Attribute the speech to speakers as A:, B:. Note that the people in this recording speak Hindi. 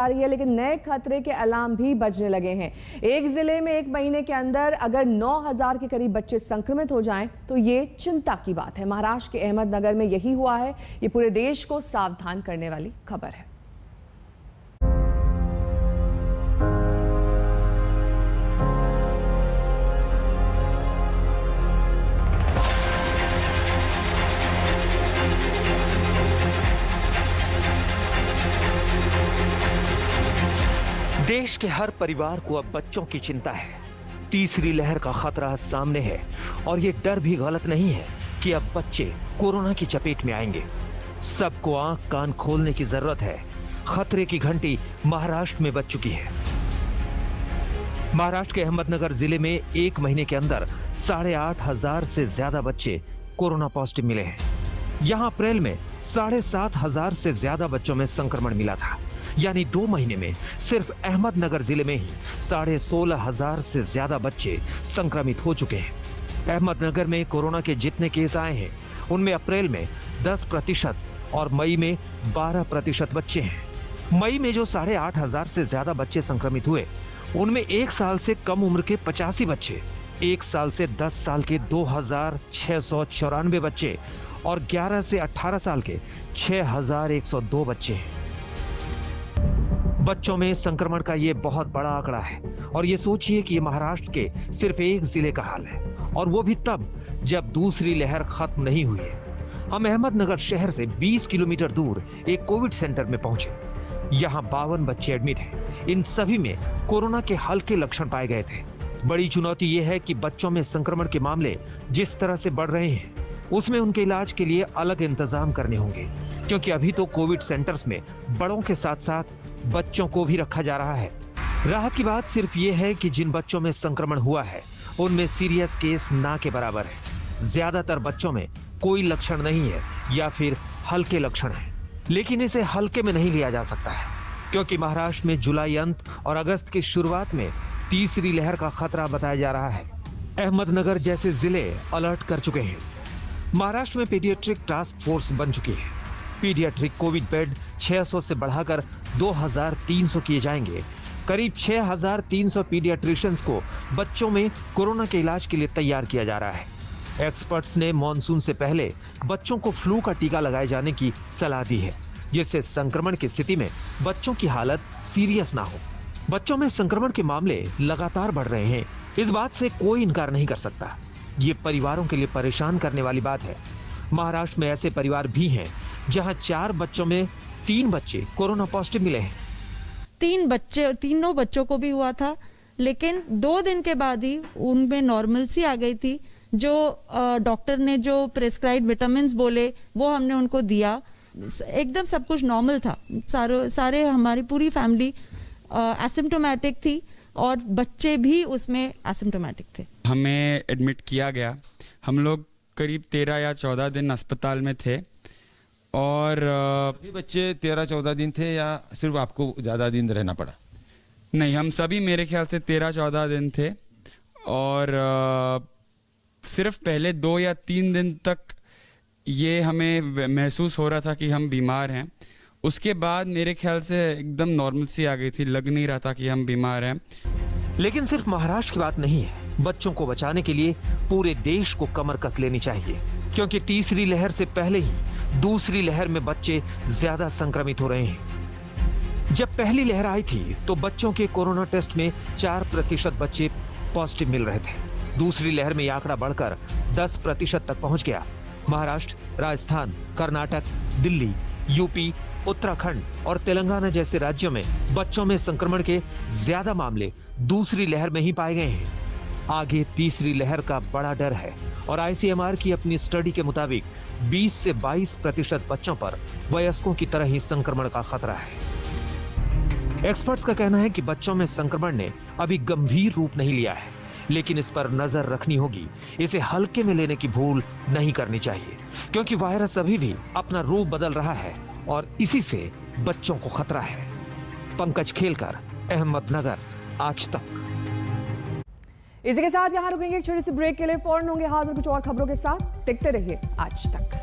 A: आ रही है, लेकिन नए खतरे के अलार्म भी बजने लगे हैं। एक जिले में एक महीने के अंदर अगर 9,000 के करीब बच्चे संक्रमित हो जाएं तो ये चिंता की बात है। महाराष्ट्र के अहमदनगर में यही हुआ है। ये पूरे देश को सावधान करने वाली खबर है।
B: देश के हर परिवार को अब बच्चों की चिंता है। तीसरी लहर का खतरा सामने है और ये डर भी गलत नहीं है कि अब बच्चे कोरोना की चपेट में आएंगे। सबको आंख कान खोलने की जरूरत है। खतरे की घंटी महाराष्ट्र में बज चुकी है। महाराष्ट्र के अहमदनगर जिले में एक महीने के अंदर 8,500 से ज्यादा बच्चे कोरोना पॉजिटिव मिले हैं। यहां अप्रैल में 7,500 से ज्यादा बच्चों में संक्रमण मिला था, यानी 2 महीने में सिर्फ अहमदनगर जिले में ही 16,500 से ज्यादा बच्चे संक्रमित हो चुके हैं। अहमदनगर में कोरोना के जितने केस आए हैं उनमें अप्रैल में 10% और मई में 12% बच्चे हैं। मई में जो 8,500 से ज्यादा बच्चे संक्रमित हुए उनमें 1 साल से कम उम्र के 85 बच्चे, 1 साल से 10 साल के 2,694 बच्चे और 11 से 18 साल के 6,102 बच्चे हैं। बच्चों में संक्रमण का ये बहुत बड़ा आंकड़ा है और ये सोचिए कि ये महाराष्ट्र के सिर्फ एक जिले का हाल है, और वो भी तब जब दूसरी लहर खत्म नहीं हुई है। हम अहमदनगर शहर से 20 किलोमीटर दूर एक कोविड सेंटर में पहुंचे। यहाँ 52 बच्चे एडमिट हैं। इन सभी में कोरोना के हल्के लक्षण पाए गए थे। बड़ी चुनौती ये है कि बच्चों में संक्रमण के मामले जिस तरह से बढ़ रहे हैं उसमें उनके इलाज के लिए अलग इंतजाम करने होंगे, क्योंकि अभी तो कोविड सेंटर्स में बड़ों के साथ साथ बच्चों को भी रखा जा रहा है। राहत की बात सिर्फ ये है कि जिन बच्चों में संक्रमण हुआ है उनमें सीरियस केस ना के बराबर है। ज्यादातर बच्चों में कोई लक्षण नहीं है या फिर हल्के लक्षण हैं, लेकिन इसे हल्के में नहीं लिया जा सकता है, क्योंकि महाराष्ट्र में जुलाई अंत और अगस्त की शुरुआत में तीसरी लहर का खतरा बताया जा रहा है। अहमदनगर जैसे जिले अलर्ट कर चुके हैं। महाराष्ट्र में पीडियाट्रिक टास्क फोर्स बन चुकी है। पीडियाट्रिक कोविड बेड 600 से बढ़ाकर 2,300 किए जाएंगे। करीब 6,300 पीडियाट्रिशियंस को बच्चों में कोरोना के इलाज के लिए तैयार किया जा रहा है। एक्सपर्ट्स ने मॉनसून से पहले बच्चों को फ्लू का टीका लगाए जाने की सलाह दी है, जिससे संक्रमण की स्थिति में बच्चों की हालत सीरियस ना हो। बच्चों में संक्रमण के मामले लगातार बढ़ रहे हैं, इस बात से कोई इनकार नहीं कर सकता। ये परिवारों के लिए परेशान करने वाली बात है। महाराष्ट्र में ऐसे परिवार भी हैं जहां 4 बच्चों में 3 बच्चे कोरोना पॉजिटिव मिले हैं।
C: 3 बच्चे, तीनों बच्चों को भी हुआ था, लेकिन 2 दिन के बाद ही उनमें नॉर्मलसी आ गई थी। जो डॉक्टर ने जो प्रेस्क्राइब्ड विटामिन्स बोले वो हमने उनको दिया, एकदम सब कुछ नॉर्मल था। सारे हमारी पूरी फैमिली एसिम्प्टोमेटिक थी और बच्चे भी उसमें एसिम्प्टोमेटिक थे।
D: हमें एडमिट किया गया। हम लोग करीब 13 या 14 दिन अस्पताल में थे और
E: सभी बच्चे 13-14 दिन थे या सिर्फ आपको ज़्यादा दिन रहना पड़ा?
D: नहीं, हम सभी मेरे ख्याल से 13-14 दिन थे और सिर्फ पहले 2 या 3 दिन तक ये हमें महसूस हो रहा था कि हम बीमार हैं। उसके बाद मेरे ख्याल से एकदम नॉर्मल सी आ गई थी, लग नहीं रहा था कि हम बीमार हैं।
B: लेकिन सिर्फ महाराष्ट्र की बात नहीं है। बच्चों को बचाने के लिए पूरे देश को कमर कस लेनी चाहिए, क्योंकि तीसरी लहर से पहले ही दूसरी लहर में बच्चे ज्यादा संक्रमित हो रहे हैं। जब पहली लहर आई थी तो बच्चों के कोरोना टेस्ट में 4% बच्चे पॉजिटिव मिल रहे थे। दूसरी लहर में यह आंकड़ा बढ़कर 10% तक पहुंच गया। महाराष्ट्र, राजस्थान, कर्नाटक, दिल्ली, यूपी, उत्तराखंड और तेलंगाना जैसे राज्यों में बच्चों में संक्रमण के ज्यादा मामले दूसरी लहर में ही पाए गए हैं। आगे तीसरी लहर का बड़ा डर है और आईसीएमआर की अपनी स्टडी के मुताबिक 20 से 22% बच्चों पर वयस्कों की तरह ही संक्रमण का खतरा है। एक्सपर्ट्स का कहना है कि बच्चों में संक्रमण ने अभी गंभीर रूप नहीं लिया है, लेकिन इस पर नजर रखनी होगी। इसे हल्के में लेने की भूल नहीं करनी चाहिए, क्योंकि वायरस अभी भी अपना रूप बदल रहा है और इसी से बच्चों को खतरा है। पंकज खेलकर, अहमदनगर, आज तक।
A: इसी के साथ यहाँ रुकेंगे एक छोटी सी ब्रेक के लिए। फौरन होंगे हाजिर कुछ और खबरों के साथ। देखते रहिए आज तक।